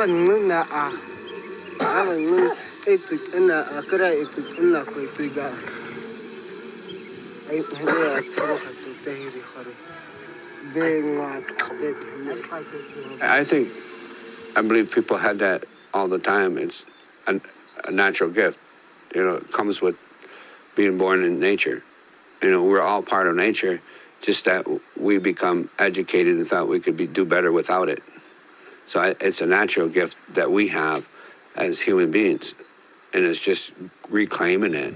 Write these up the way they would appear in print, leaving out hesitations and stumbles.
I believe people had that all the time. It's a natural gift. You know, it comes with being born in nature. You know, we're all part of nature, just that we become educated and thought we could do better without it. So it's a natural gift that we have as human beings, and it's just reclaiming it.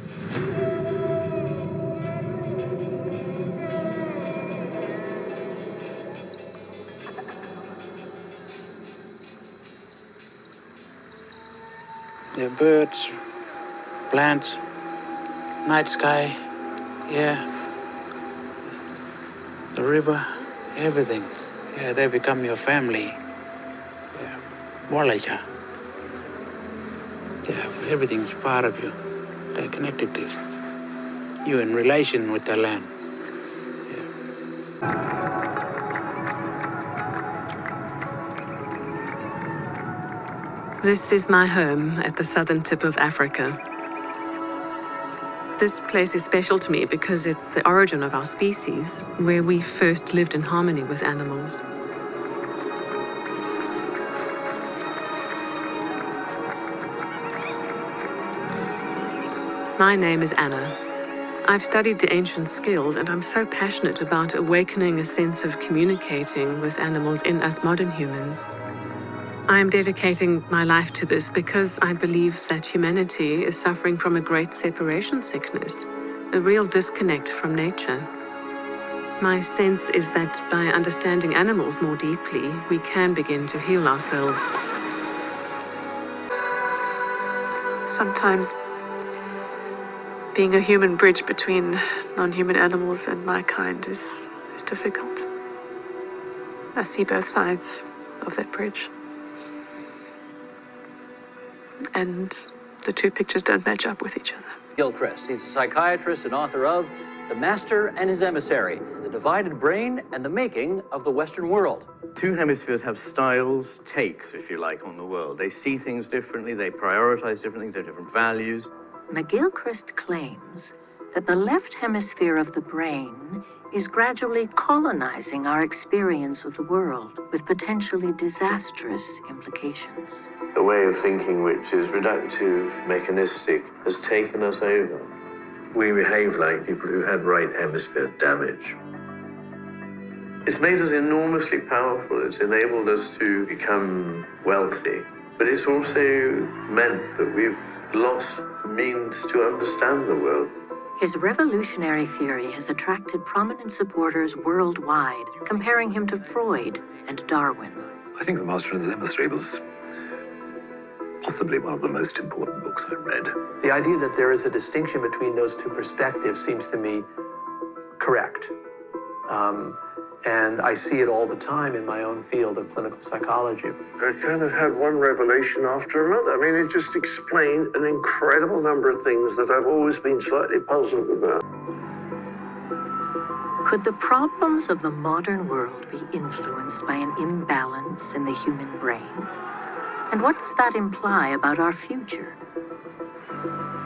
The birds, plants, night sky, yeah, the river, everything. Yeah, they become your family. Yeah, Walaja. Yeah, everything's part of you. They're connected to you. You're in relation with the land. Yeah. This is my home at the southern tip of Africa. This place is special to me because it's the origin of our species, where we first lived in harmony with animals. My name is Anna. I've studied the ancient skills, and I'm so passionate about awakening a sense of communicating with animals in us modern humans. I am dedicating my life to this because I believe that humanity is suffering from a great separation sickness, a real disconnect from nature. My sense is that by understanding animals more deeply, we can begin to heal ourselves. Sometimes being a human bridge between non-human animals and my kind is difficult. I see both sides of that bridge. And the two pictures don't match up with each other. Gilchrist, he's a psychiatrist and author of The Master and His Emissary, The Divided Brain and the Making of the Western World. Two hemispheres have styles, takes, if you like, on the world. They see things differently, they prioritize different things, they have different values. McGilchrist claims that the left hemisphere of the brain is gradually colonizing our experience of the world with potentially disastrous implications. A way of thinking which is reductive, mechanistic, has taken us over. We behave like people who had right hemisphere damage. It's made us enormously powerful. It's enabled us to become wealthy. But it's also meant that we've lost the means to understand the world. His revolutionary theory has attracted prominent supporters worldwide, comparing him to Freud and Darwin. I think The Master and His Emissary was possibly one of the most important books I read. The idea that there is a distinction between those two perspectives seems to me correct. And I see it all the time in my own field of clinical psychology. I kind of had one revelation after another. I mean, it just explained an incredible number of things that I've always been slightly puzzled about. Could the problems of the modern world be influenced by an imbalance in the human brain? And what does that imply about our future?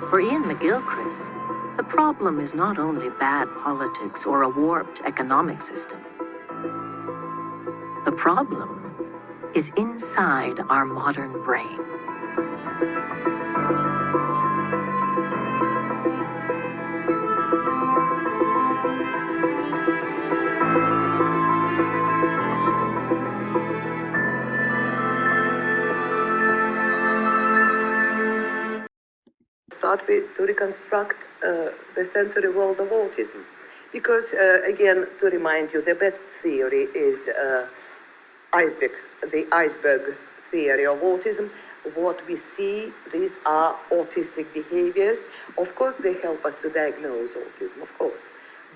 For Ian McGilchrist, the problem is not only bad politics or a warped economic system. The problem is inside our modern brain. Start with to reconstruct the sensory world of autism. Because, again, to remind you, the best theory is the iceberg theory of autism. What we see, these are autistic behaviors. Of course, they help us to diagnose autism, of course.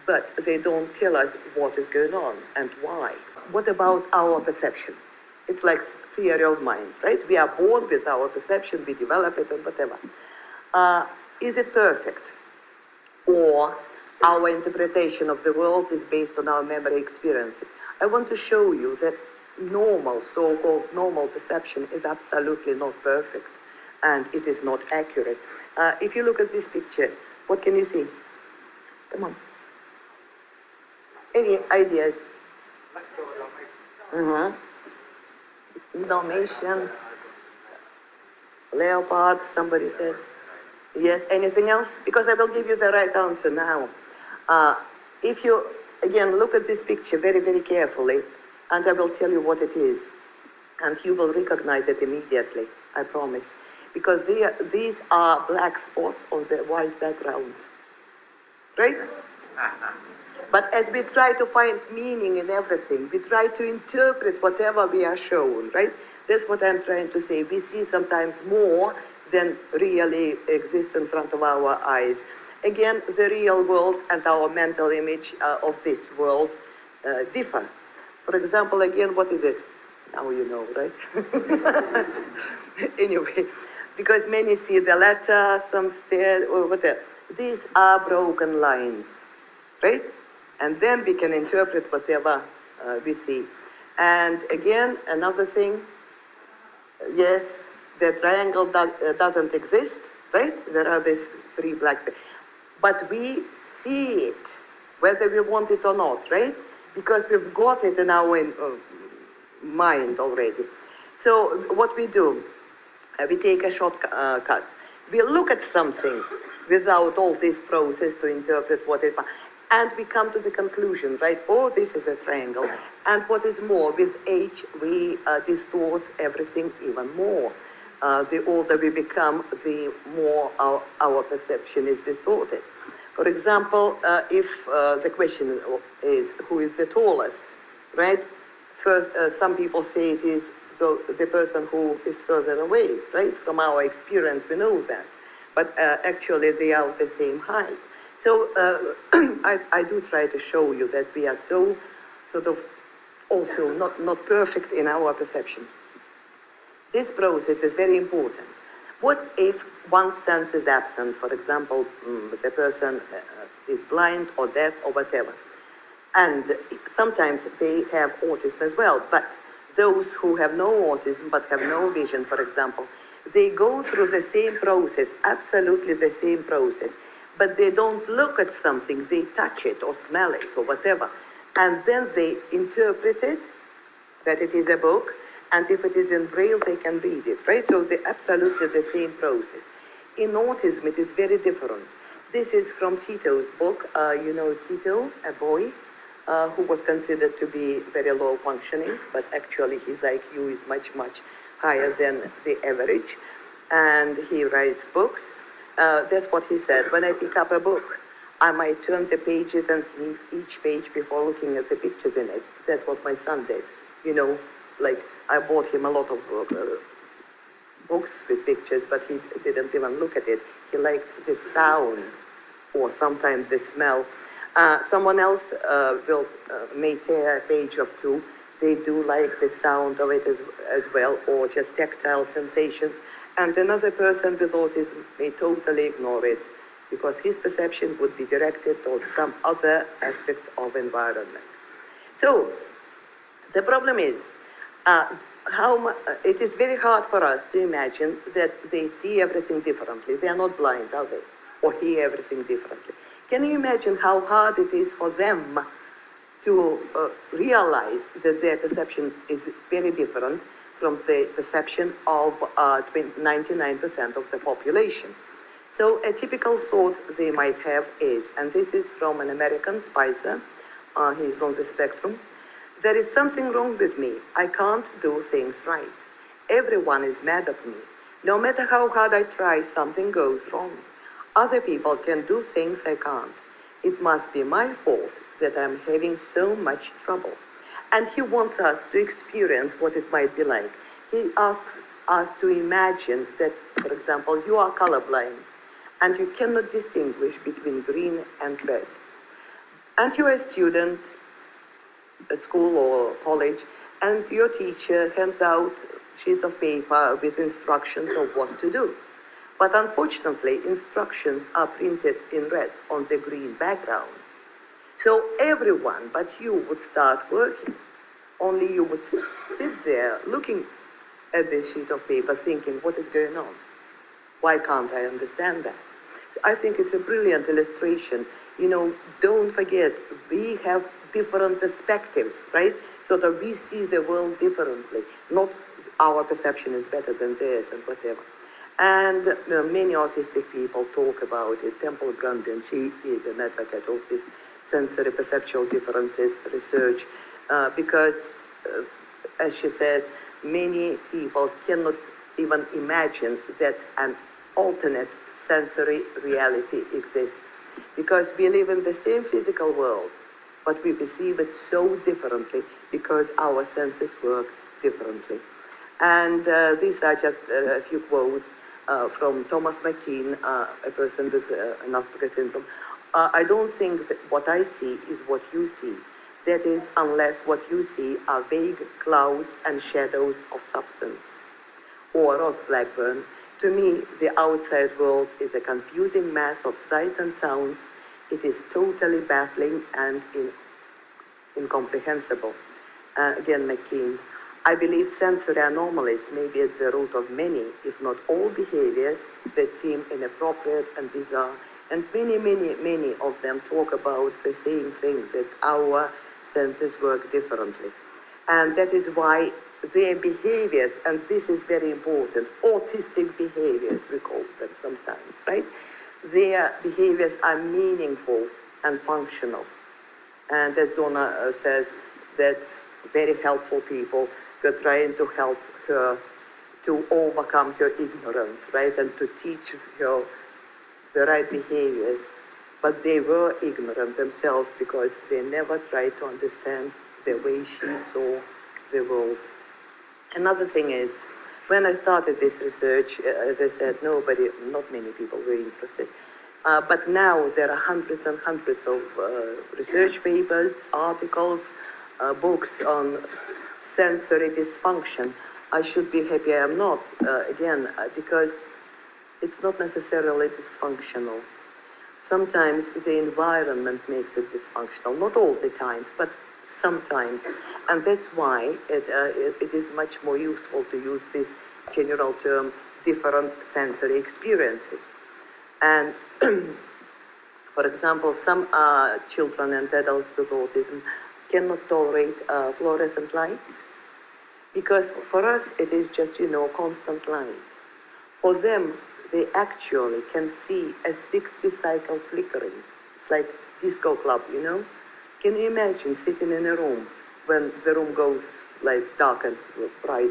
But they don't tell us what is going on and why. What about our perception? It's like theory of mind, right? We are born with our perception, we develop it and whatever. Is it perfect? Or our interpretation of the world is based on our memory experiences? I want to show you that normal, so-called normal perception is absolutely not perfect, and it is not accurate. If you look at this picture, what can you see? Come on. Any ideas? Dalmatian, leopard, somebody said. Yes, anything else? Because I will give you the right answer now. If you, again, look at this picture very, very carefully, and I will tell you what it is. And you will recognize it immediately, I promise. Because these are black spots on the white background. Right? But as we try to find meaning in everything, we try to interpret whatever we are shown, right? That's what I'm trying to say. We see sometimes more than really exists in front of our eyes. Again, the real world and our mental image of this world differ. For example, again, what is it? Now you know, right? Anyway, because many see the letter, some stairs, or whatever. These are broken lines, right? And then we can interpret whatever we see. And again, another thing, yes, the triangle doesn't exist, right? There are these three black things. But we see it, whether we want it or not, right? Because we've got it in our mind already. So what we do, we take a shortcut. We look at something without all this process to interpret what it is. And we come to the conclusion, right? Oh, this is a triangle. And what is more, with age, we distort everything even more. The older we become, the more our perception is distorted. For example, if the question is, who is the tallest, right? First, some people say it is the person who is further away, right? From our experience, we know that. But actually, they are the same height. So I do try to show you that we are so sort of also not perfect in our perception. This process is very important. What if one sense is absent? For example, the person is blind or deaf or whatever. And sometimes they have autism as well. But those who have no autism but have no vision, for example, they go through the same process, absolutely the same process. But they don't look at something, they touch it or smell it or whatever. And then they interpret it, that it is a book, and if it is in Braille, they can read it, right? So they're absolutely the same process. In autism, it is very different. This is from Tito's book. You know Tito, a boy who was considered to be very low functioning, but actually his IQ is much, much higher than the average. And he writes books. That's what he said. When I pick up a book, I might turn the pages and sniff each page before looking at the pictures in it. That's what my son did. You know, like I bought him a lot of books with pictures, but he didn't even look at it. He liked the sound or sometimes the smell. Someone else may tear a page or two. They do like the sound of it as well, or just tactile sensations. And another person with autism may totally ignore it because his perception would be directed towards some other aspects of environment. So the problem is, it is very hard for us to imagine that they see everything differently. They are not blind, are they? Or hear everything differently. Can you imagine how hard it is for them to realize that their perception is very different from the perception of 99% of the population? So a typical thought they might have is, and this is from an American, Spicer, he's on the spectrum, there is something wrong with me. I can't do things right. Everyone is mad at me. No matter how hard I try, something goes wrong. Other people can do things I can't. It must be my fault that I'm having so much trouble. And he wants us to experience what it might be like. He asks us to imagine that, for example, you are colorblind and you cannot distinguish between green and red. And you're a student at school or college, and your teacher hands out sheets of paper with instructions of what to do. But unfortunately, instructions are printed in red on the green background. So everyone but you would start working only you would sit there looking at this sheet of paper thinking, what is going on? Why can't I understand that? So I think it's a brilliant illustration. You know, don't forget, we have different perspectives, right? So that we see the world differently. Not our perception is better than theirs and whatever. And many autistic people talk about it. Temple Grandin, she is an advocate of this sensory perceptual differences research because, as she says, many people cannot even imagine that an alternate sensory reality exists because we live in the same physical world, but we perceive it so differently because our senses work differently. And these are just a few quotes from Thomas McKean, a person with an Asperger's syndrome. I don't think that what I see is what you see. That is, unless what you see are vague clouds and shadows of substance. Or Ross Blackburn, to me, the outside world is a confusing mass of sights and sounds. It is totally baffling and incomprehensible. Again, McKean. I believe sensory anomalies may be at the root of many, if not all, behaviors that seem inappropriate and bizarre. And many of them talk about the same thing, that our senses work differently. And that is why their behaviors, and this is very important, autistic behaviors, we call them sometimes, right? Their behaviors are meaningful and functional. And as Donna says, that very helpful people were trying to help her to overcome her ignorance, right? And to teach her the right behaviors. But they were ignorant themselves because they never tried to understand the way she saw the world. Another thing is, when I started this research, as I said, not many people were interested. But now there are hundreds and hundreds of research papers, articles, books on sensory dysfunction. I should be happy I am not, because it's not necessarily dysfunctional. Sometimes the environment makes it dysfunctional, not all the times, but sometimes. And that's why it is much more useful to use this general term, different sensory experiences. And for example, some children and adults with autism cannot tolerate fluorescent lights because for us it is just, constant light. For them, they actually can see a 60-cycle flickering. It's like disco club, Can you imagine sitting in a room when the room goes like dark and bright?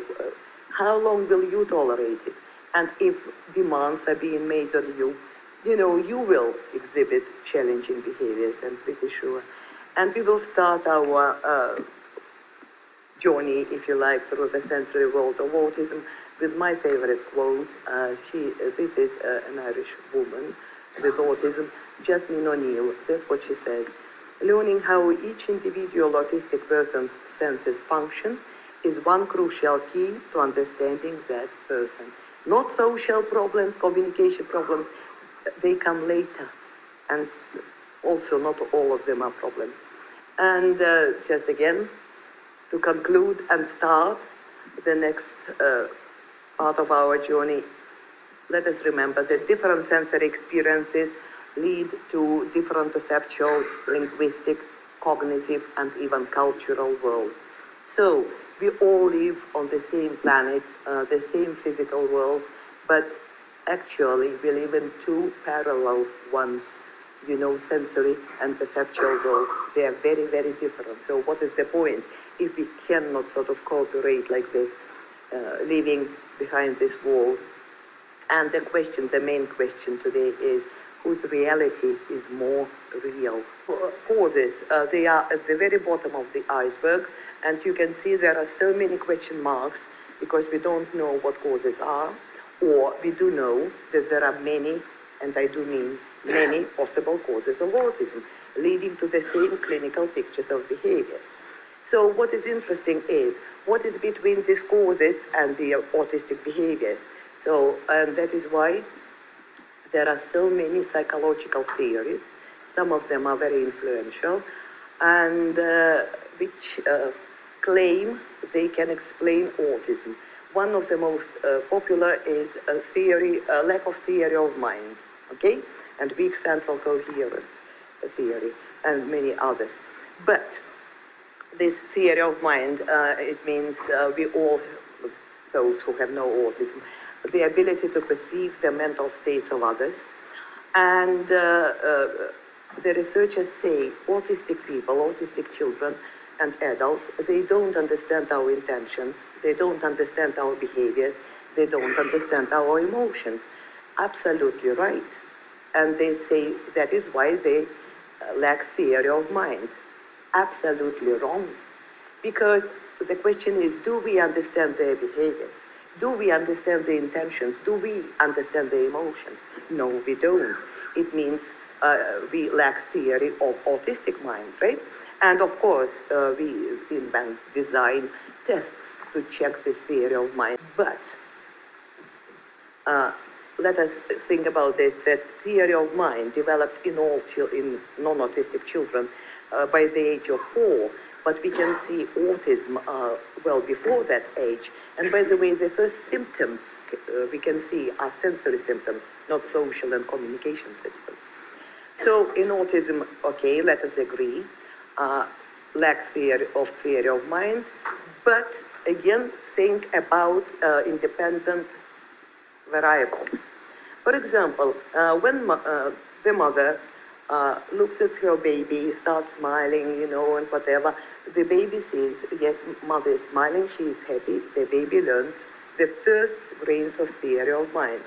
How long will you tolerate it? And if demands are being made on you, you will exhibit challenging behaviors, I'm pretty sure. And we will start our journey, if you like, through the sensory world of autism with my favorite quote. This is an Irish woman with autism, Jasmine O'Neill. That's what she says. Learning how each individual autistic person's senses function is one crucial key to understanding that person. Not social problems, communication problems, they come later. And also not all of them are problems. And just again, to conclude and start the next part of our journey, let us remember that different sensory experiences lead to different perceptual, linguistic, cognitive, and even cultural worlds. So we all live on the same planet, the same physical world, but actually we live in two parallel ones, sensory and perceptual worlds. They are very, very different. So what is the point if we cannot sort of cooperate like this, living behind this wall? And the main question today is, whose reality is more real? Causes, they are at the very bottom of the iceberg, and you can see there are so many question marks because we don't know what causes are, or we do know that there are many, and I do mean many possible causes of autism, leading to the same clinical pictures of behaviors. So what is interesting is, what is between these causes and the autistic behaviors? So, and that is why there are so many psychological theories. Some of them are very influential, and which claim they can explain autism. One of the most popular is a theory, lack of theory of mind, okay? And weak central coherence theory, and many others. But this theory of mind, it means we all, those who have no autism, the ability to perceive the mental states of others. And the researchers say autistic people, autistic children and adults, they don't understand our intentions, they don't understand our behaviors, they don't understand our emotions. Absolutely right. And they say that is why they lack theory of mind. Absolutely wrong. Because the question is, do we understand their behaviors? Do we understand the intentions? Do we understand the emotions? No, we don't. It means we lack theory of autistic mind, right? And of course, we invent, design tests to check this theory of mind. But let us think about this, that theory of mind developed in non-autistic children by the age of 4, but we can see autism well before that age. And by the way, the first symptoms we can see are sensory symptoms, not social and communication symptoms. So in autism, okay, let us agree, lack theory of mind, but again, think about independent variables. For example, when the mother looks at her baby, starts smiling, you know, and whatever, the baby says, yes, mother is smiling, she is happy, the baby learns the first grains of theory of mind.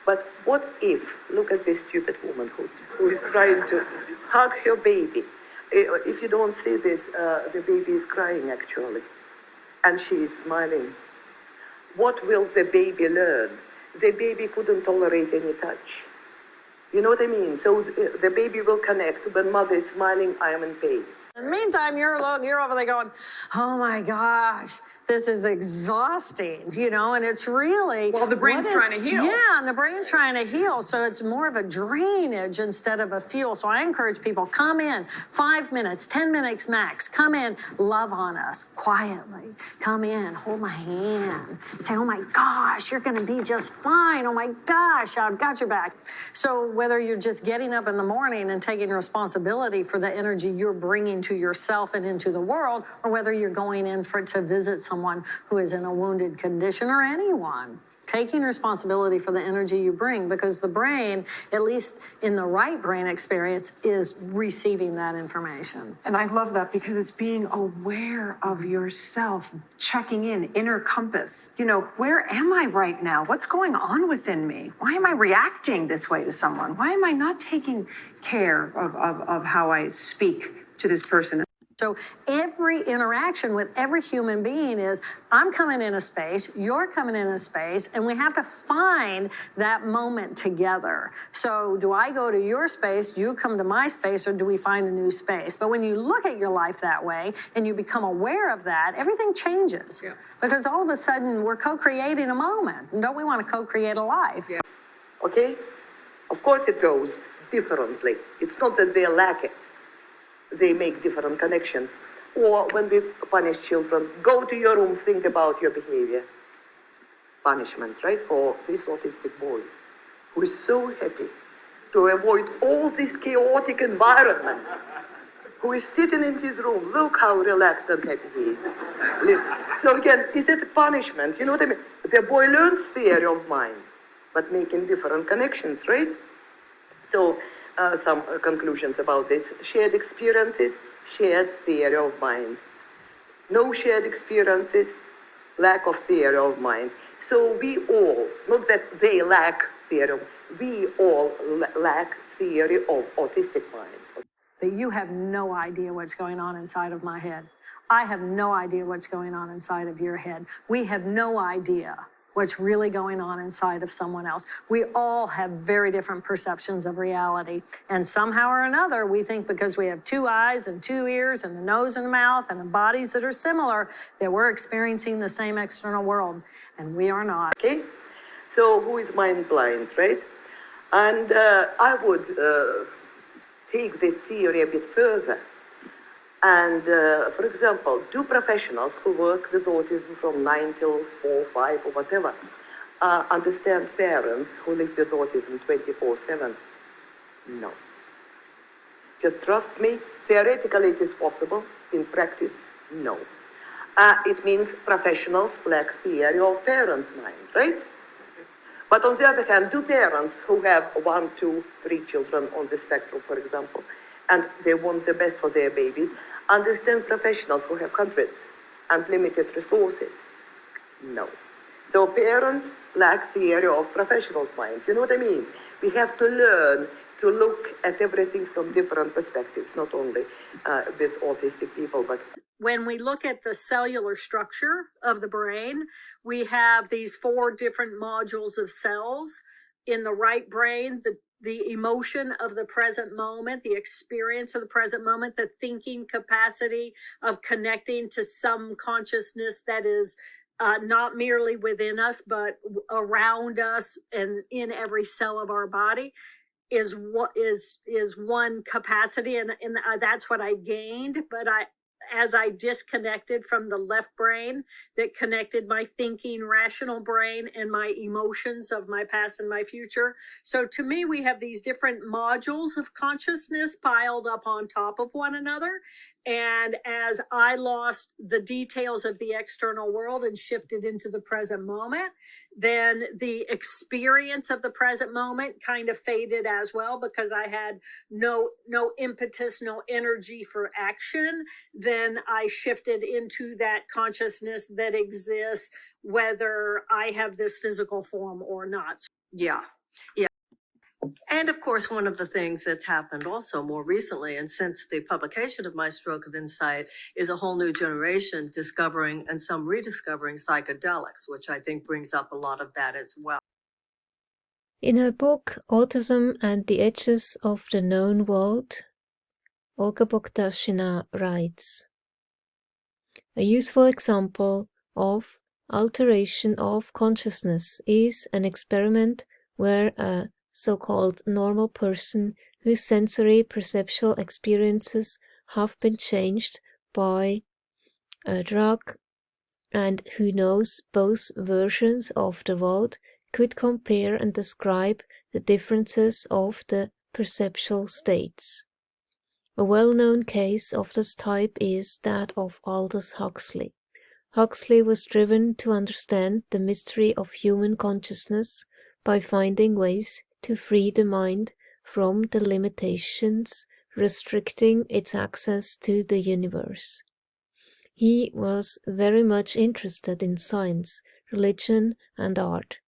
But what if, look at this stupid woman who is trying to hug her baby. If you don't see this, the baby is crying actually, and she is smiling. What will the baby learn? The baby couldn't tolerate any touch. You know what I mean? So the baby will connect. When mother is smiling, I am in pain. In the meantime, you're over there going, oh my gosh, this is exhausting, you know, and it's really... Well, the brain's trying to heal. Yeah, and the brain's trying to heal, so it's more of a drainage instead of a fuel. So I encourage people, come in, 5 minutes, 10 minutes max, come in, love on us, quietly. Come in, hold my hand, say, oh my gosh, you're gonna be just fine, oh my gosh, I've got your back. So whether you're just getting up in the morning and taking responsibility for the energy you're bringing to yourself and into the world, or whether you're going in to visit someone who is in a wounded condition, or anyone, taking responsibility for the energy you bring, because the brain, at least in the right brain experience, is receiving that information. And I love that, because it's being aware of yourself, checking in, inner compass. You know, where am I right now? What's going on within me? Why am I reacting this way to someone? Why am I not taking care of how I speak to this person? So every interaction with every human being is, I'm coming in a space, you're coming in a space, and we have to find that moment together. So do I go to your space, you come to my space, or do we find a new space? But when you look at your life that way and you become aware of that, everything changes. Yeah. Because all of a sudden we're co-creating a moment. And don't we want to co-create a life? Yeah. Okay? Of course it goes differently. It's not that they lack it. They make different connections. Or when we punish children, go to your room, think about your behavior. Punishment, right? For this autistic boy who is so happy to avoid all this chaotic environment, who is sitting in his room. Look how relaxed and happy he is. So again, is that a punishment? You know what I mean? The boy learns theory of mind, but making different connections, right? So, some conclusions about this. Shared experiences, shared theory of mind. No shared experiences, lack of theory of mind. So we all, not that they lack theory, we all lack theory of autistic mind. That you have no idea what's going on inside of my head. I have no idea what's going on inside of your head. We have no idea what's really going on inside of someone else. We all have very different perceptions of reality. And somehow or another, we think because we have 2 eyes and 2 ears and a nose and a mouth and the bodies that are similar, that we're experiencing the same external world. And we are not. Okay? So who is mind blind, right? And I would take this theory a bit further. And for example, do professionals who work with autism from 9 till 4, 5 or whatever understand parents who live with autism 24/7? No. Just trust me, theoretically it is possible, in practice, no. It means professionals lack theory of parents' mind, right? But on the other hand, do parents who have 1, 2, 3 children on the spectrum, for example, and they want the best for their babies, understand professionals who have hundreds and limited resources? No. So parents lack theory of professionals' mind. You know what I mean? We have to learn to look at everything from different perspectives, not only with autistic people, but when we look at the cellular structure of the brain, we have these 4 different modules of cells. In the right brain, the emotion of the present moment, the experience of the present moment, the thinking capacity of connecting to some consciousness that is not merely within us, but around us and in every cell of our body is what is one capacity, and that's what I gained. But as I disconnected from the left brain that connected my thinking rational brain and my emotions of my past and my future. So to me, we have these different modules of consciousness piled up on top of one another. And as I lost the details of the external world and shifted into the present moment, then the experience of the present moment kind of faded as well, because I had no impetus, no energy for action. Then I shifted into that consciousness that exists whether I have this physical form or not. Yeah. And of course, one of the things that's happened also more recently, and since the publication of my Stroke of Insight, is a whole new generation discovering and some rediscovering psychedelics, which I think brings up a lot of that as well. In her book Autism and the Edges of the Known World, Olga Bogdashina writes, "A useful example of alteration of consciousness is an experiment where a so-called normal person whose sensory perceptual experiences have been changed by a drug and who knows both versions of the world could compare and describe the differences of the perceptual states. A well-known case of this type is that of Aldous Huxley. Huxley was driven to understand the mystery of human consciousness by finding ways to free the mind from the limitations restricting its access to the universe. He was very much interested in science, religion, and art.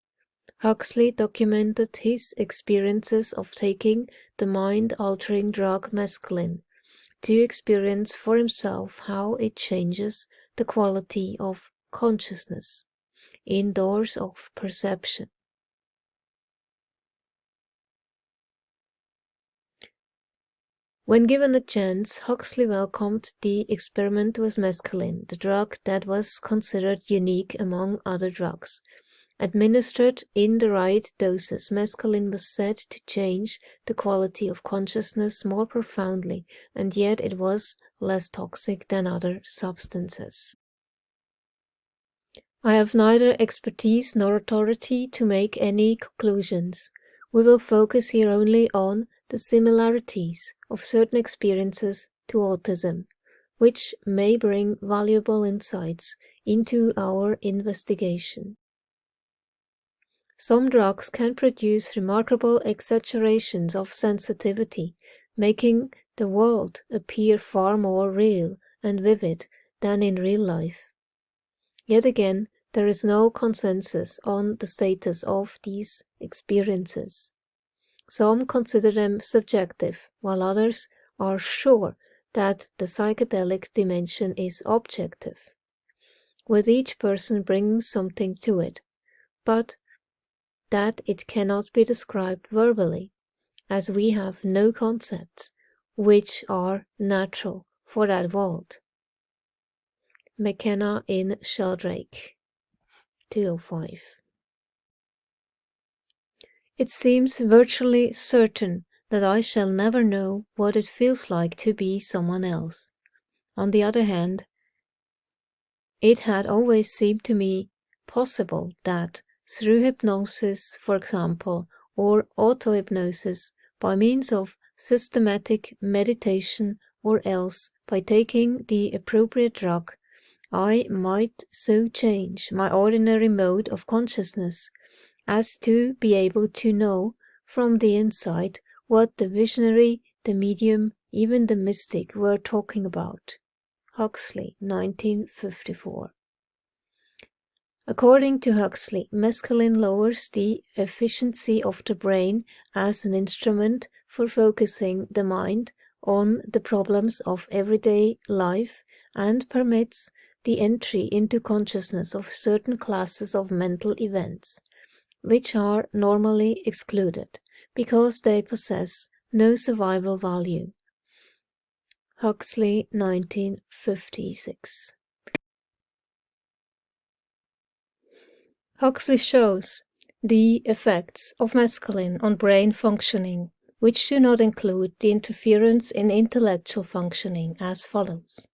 Huxley documented his experiences of taking the mind-altering drug mescaline to experience for himself how it changes the quality of consciousness, indoors of perception. When given a chance, Huxley welcomed the experiment with mescaline, the drug that was considered unique among other drugs. Administered in the right doses, mescaline was said to change the quality of consciousness more profoundly, and yet it was less toxic than other substances. I have neither expertise nor authority to make any conclusions. We will focus here only on the similarities of certain experiences to autism, which may bring valuable insights into our investigation. Some drugs can produce remarkable exaggerations of sensitivity, making the world appear far more real and vivid than in real life. Yet again, there is no consensus on the status of these experiences. Some consider them subjective, while others are sure that the psychedelic dimension is objective, with each person bringing something to it, but that it cannot be described verbally, as we have no concepts which are natural for that world. McKenna in Sheldrake, 205. It seems virtually certain that I shall never know what it feels like to be someone else. On the other hand, it had always seemed to me possible that through hypnosis, for example, or auto-hypnosis, by means of systematic meditation, or else by taking the appropriate drug, I might so change my ordinary mode of consciousness as to be able to know from the inside what the visionary, the medium, even the mystic were talking about. Huxley, 1954. According to Huxley, mescaline lowers the efficiency of the brain as an instrument for focusing the mind on the problems of everyday life and permits the entry into consciousness of certain classes of mental events, which are normally excluded because they possess no survival value. Huxley, 1956. Huxley shows the effects of mescaline on brain functioning, which do not include the interference in intellectual functioning, as follows.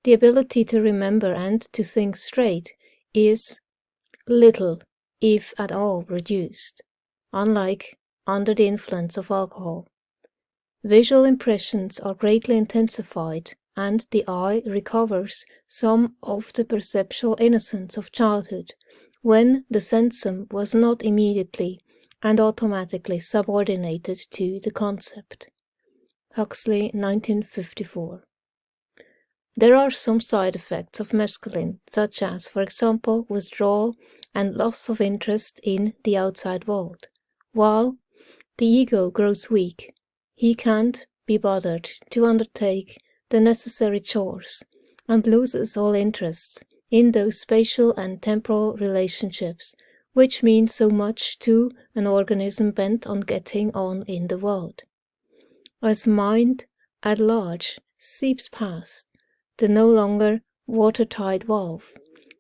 The ability to remember and to think straight is little, if at all, reduced, unlike under the influence of alcohol. Visual impressions are greatly intensified, and the eye recovers some of the perceptual innocence of childhood, when the sensum was not immediately and automatically subordinated to the concept. Huxley, 1954. There are some side effects of mescaline, such as, for example, withdrawal and loss of interest in the outside world. While the ego grows weak, he can't be bothered to undertake the necessary chores and loses all interest in those spatial and temporal relationships which mean so much to an organism bent on getting on in the world. As mind at large seeps past the no longer watertight valve,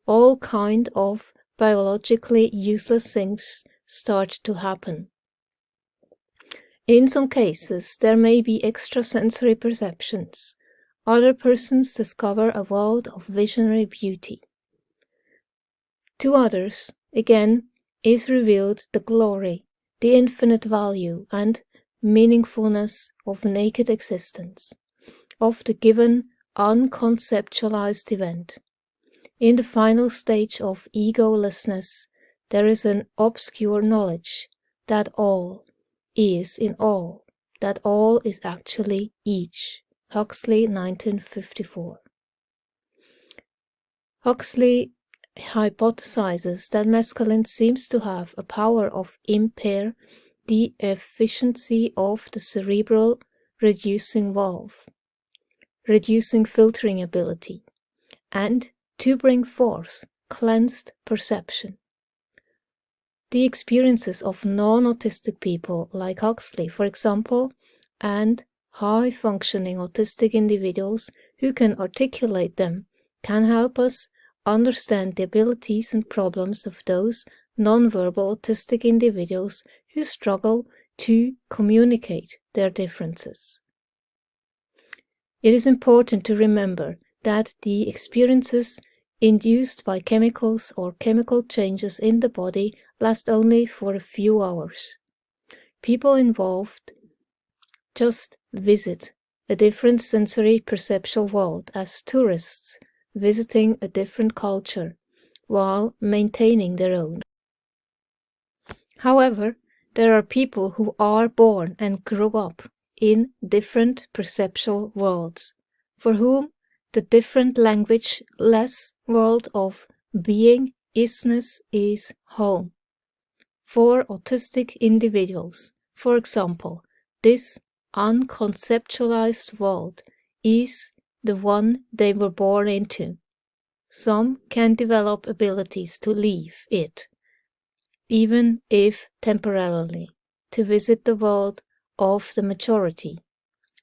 all kind of biologically useless things start to happen. In some cases, there may be extrasensory perceptions. Other persons discover a world of visionary beauty. To others, again, is revealed the glory, the infinite value and meaningfulness of naked existence, of the given unconceptualized event. In the final stage of egolessness, there is an obscure knowledge that all is in all, that all is actually each. Huxley, 1954. Huxley hypothesizes that mescaline seems to have a power of impair the efficiency of the cerebral reducing valve, reducing filtering ability, and to bring forth cleansed perception. The experiences of non-autistic people like Huxley, for example, and high-functioning autistic individuals who can articulate them can help us understand the abilities and problems of those non-verbal autistic individuals who struggle to communicate their differences. It is important to remember that the experiences induced by chemicals or chemical changes in the body last only for a few hours. People involved just visit a different sensory perceptual world as tourists visiting a different culture while maintaining their own. However, there are people who are born and grow up in different perceptual worlds, for whom the different language-less world of being isness is home. For autistic individuals, for example, this unconceptualized world is the one they were born into. Some can develop abilities to leave it, even if temporarily, to visit the world of the majority,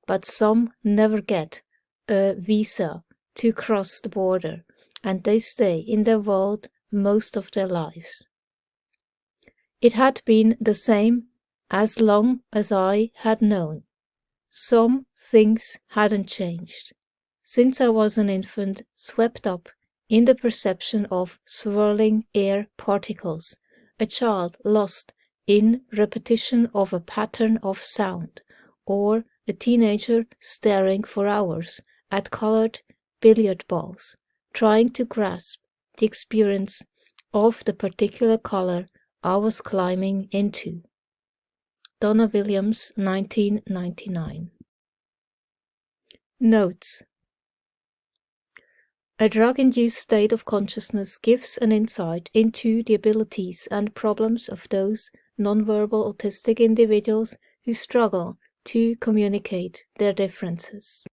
but some never get a visa to cross the border, and they stay in their world most of their lives. It had been the same as long as I had known. Some things hadn't changed. since I was an infant, swept up in the perception of swirling air particles, a child lost in repetition of a pattern of sound, or a teenager staring for hours at colored billiard balls, trying to grasp the experience of the particular color I was climbing into. Donna Williams, 1999. Notes. A drug-induced state of consciousness gives an insight into the abilities and problems of those nonverbal autistic individuals who struggle to communicate their differences.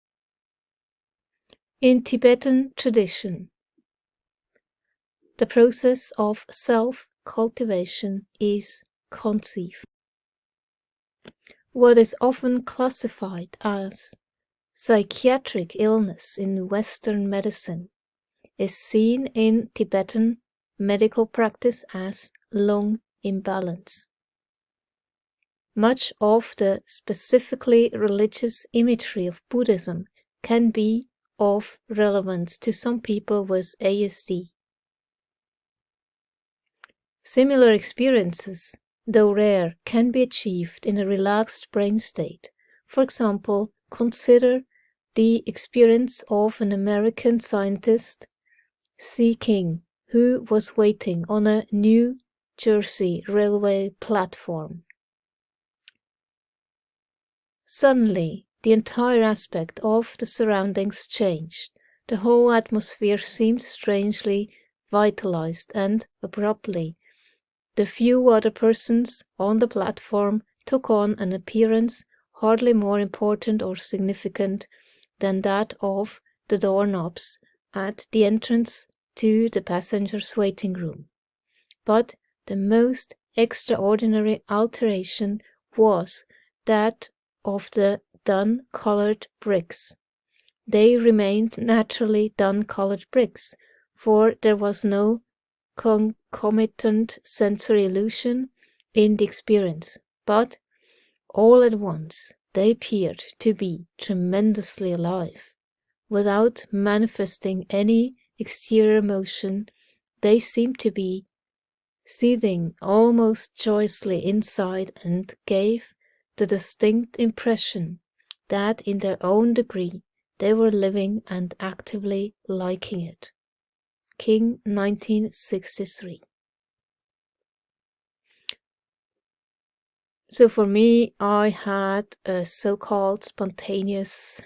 In Tibetan tradition, the process of self-cultivation is conceived. What is often classified as psychiatric illness in Western medicine is seen in Tibetan medical practice as lung imbalance. Much of the specifically religious imagery of Buddhism can be of relevance to some people with ASD. Similar experiences, though rare, can be achieved in a relaxed brain state. For example, consider the experience of an American scientist, C. King, who was waiting on a New Jersey railway platform. Suddenly, the entire aspect of the surroundings changed. The whole atmosphere seemed strangely vitalized, and abruptly, the few other persons on the platform took on an appearance hardly more important or significant than that of the doorknobs at the entrance to the passengers' waiting room. But the most extraordinary alteration was that of the dun-colored bricks. They remained naturally dun-colored bricks, for there was no concomitant sensory illusion in the experience, but all at once they appeared to be tremendously alive. Without manifesting any exterior emotion, they seemed to be seething almost joyously inside, and gave the distinct impression that in their own degree they were living and actively liking it. King, 1963. So for me, I had a so-called spontaneous,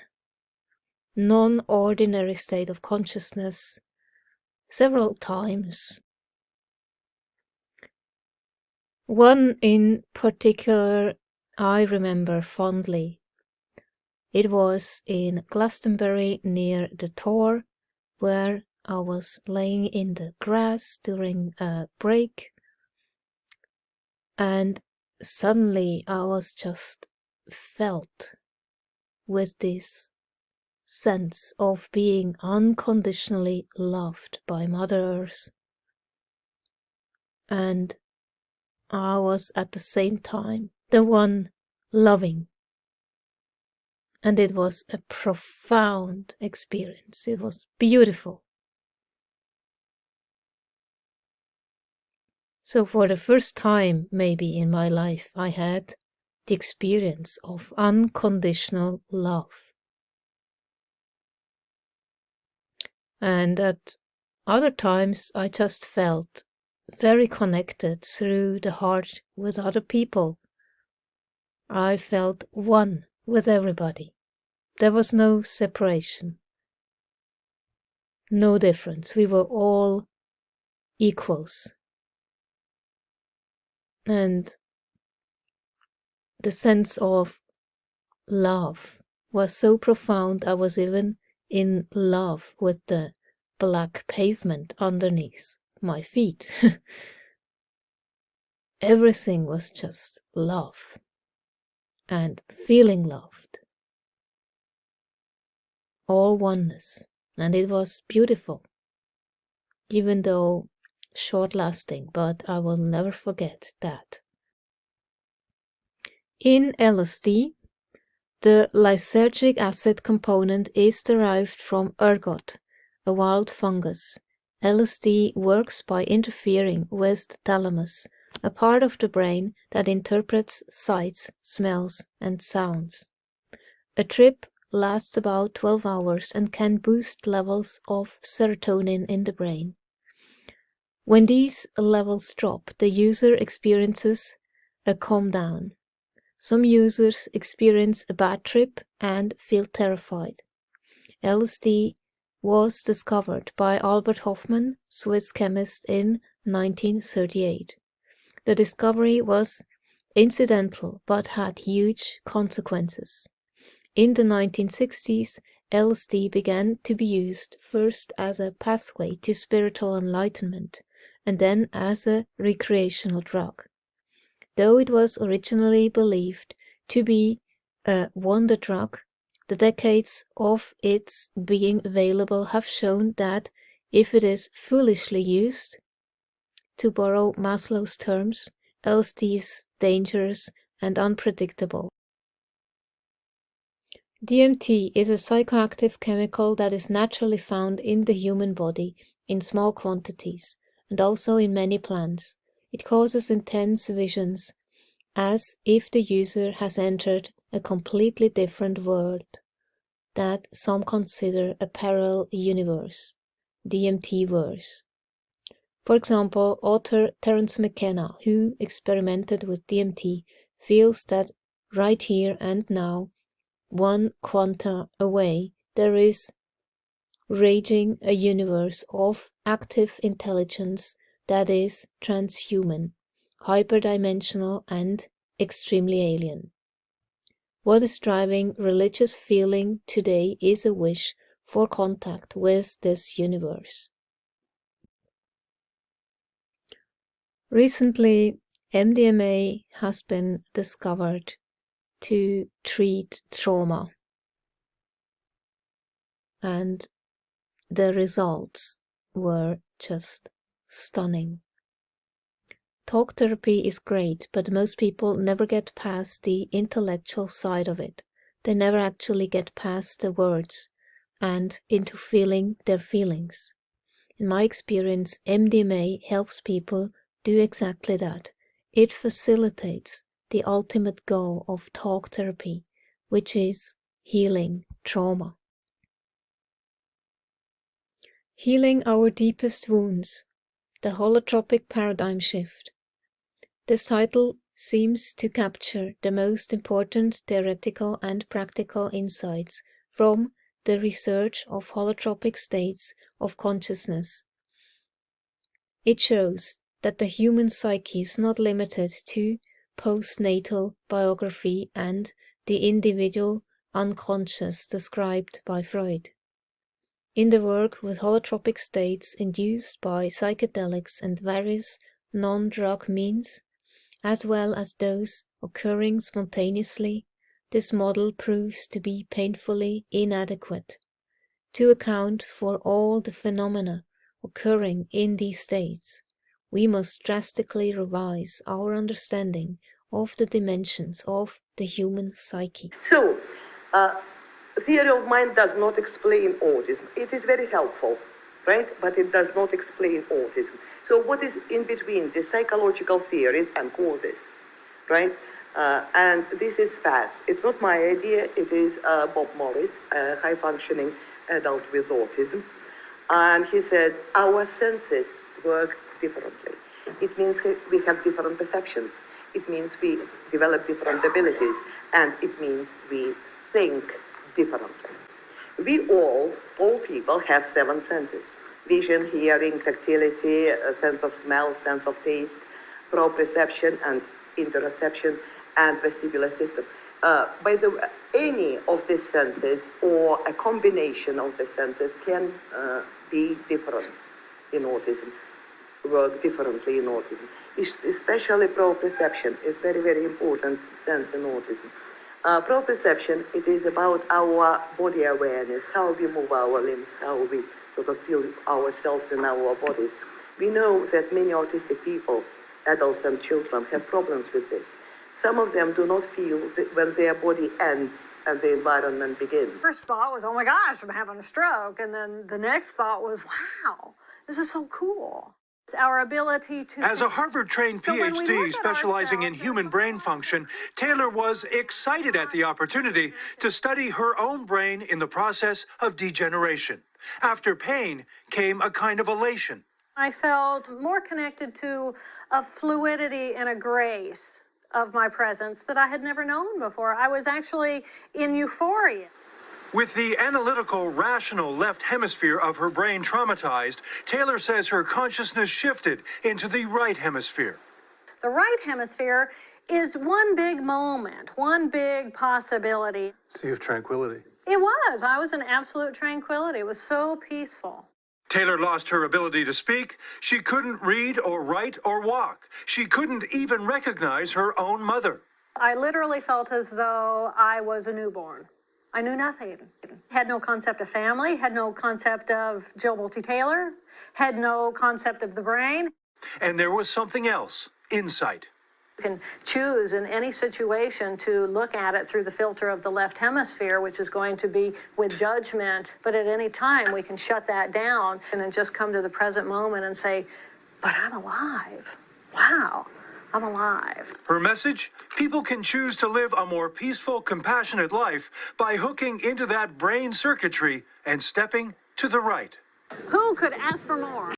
non-ordinary state of consciousness several times. One in particular I remember fondly. It was in Glastonbury near the Tor, where I was laying in the grass during a break, and suddenly I was just felt with this sense of being unconditionally loved by Mother Earth, and I was at the same time the one loving. And it was a profound experience. It was beautiful. So for the first time, maybe in my life, I had the experience of unconditional love. And at other times, I just felt very connected through the heart with other people. I felt one with everybody. There was no separation, no difference. We were all equals. And the sense of love was so profound, I was even in love with the black pavement underneath my feet. Everything was just love and feeling loved. All oneness. And it was beautiful, even though short-lasting, but I will never forget that. In LSD, The lysergic acid component is derived from ergot, a wild fungus. LSD works by interfering with the thalamus, a part of the brain that interprets sights, smells, and sounds. A trip lasts about 12 hours and can boost levels of serotonin in the brain. When these levels drop, the user experiences a calm down. Some users experience a bad trip and feel terrified. LSD was discovered by Albert Hofmann, Swiss chemist, in 1938. The discovery was incidental but had huge consequences. In the 1960s, LSD began to be used first as a pathway to spiritual enlightenment and then as a recreational drug. Though it was originally believed to be a wonder drug, the decades of its being available have shown that if it is foolishly used, to borrow Maslow's terms, LSD is dangerous and unpredictable. DMT is a psychoactive chemical that is naturally found in the human body in small quantities and also in many plants. It causes intense visions, as if the user has entered a completely different world that some consider a parallel universe, DMT-verse. For example, author Terence McKenna, who experimented with DMT, feels that right here and now, one quanta away, there is raging a universe of active intelligence that is transhuman, hyperdimensional, and extremely alien. What is driving religious feeling today is a wish for contact with this universe. Recently, MDMA has been discovered to treat trauma, and the results were just stunning. Talk therapy is great, but most people never get past the intellectual side of it. They never actually get past the words and into feeling their feelings. In my experience, MDMA helps people do exactly that. It facilitates the ultimate goal of talk therapy, which is healing trauma. Healing our deepest wounds, the holotropic paradigm shift. This title seems to capture the most important theoretical and practical insights from the research of holotropic states of consciousness. It shows that the human psyche is not limited to postnatal biography and the individual unconscious described by Freud. In the work with holotropic states induced by psychedelics and various non-drug means, as well as those occurring spontaneously, this model proves to be painfully inadequate to account for all the phenomena occurring in these states. We must drastically revise our understanding of the dimensions of the human psyche. So, theory of mind does not explain autism. It is very helpful, right? But it does not explain autism. So what is in between the psychological theories and causes, right? And this is facts. It's not my idea. It is Bob Morris, a high-functioning adult with autism. And he said, our senses work differently. It means we have different perceptions. It means we develop different abilities. And it means we think differently. We all people have 7 senses. Vision, hearing, tactility, a sense of smell, sense of taste, proprioception and interoception, and vestibular system. By the way, any of these senses or a combination of the senses can be different in autism, work differently in autism. Especially proprioception is very, very important sense in autism. Proprioception, it is about our body awareness, how we move our limbs, how we sort of feel ourselves in our bodies. We know that many autistic people, adults and children, have problems with this. Some of them do not feel that when their body ends and the environment begins. First thought was, oh my gosh, I'm having a stroke. And then the next thought was, wow, this is so cool. Our ability to... As a Harvard-trained PhD specializing in human brain function, Taylor was excited at the opportunity to study her own brain in the process of degeneration. After pain came a kind of elation. I felt more connected to a fluidity and a grace of my presence that I had never known before. I was actually in euphoria. With the analytical, rational left hemisphere of her brain traumatized, Taylor says her consciousness shifted into the right hemisphere. The right hemisphere is one big moment, one big possibility. So you have tranquility. It was. I was in absolute tranquility. It was so peaceful. Taylor lost her ability to speak. She couldn't read or write or walk. She couldn't even recognize her own mother. I literally felt as though I was a newborn. I knew nothing. Had no concept of family, had no concept of Jill Bolte Taylor, had no concept of the brain. And there was something else, insight. You can choose in any situation to look at it through the filter of the left hemisphere, which is going to be with judgment. But at any time, we can shut that down and then just come to the present moment and say, but I'm alive. Wow. I'm alive. Her message? People can choose to live a more peaceful, compassionate life by hooking into that brain circuitry and stepping to the right. Who could ask for more?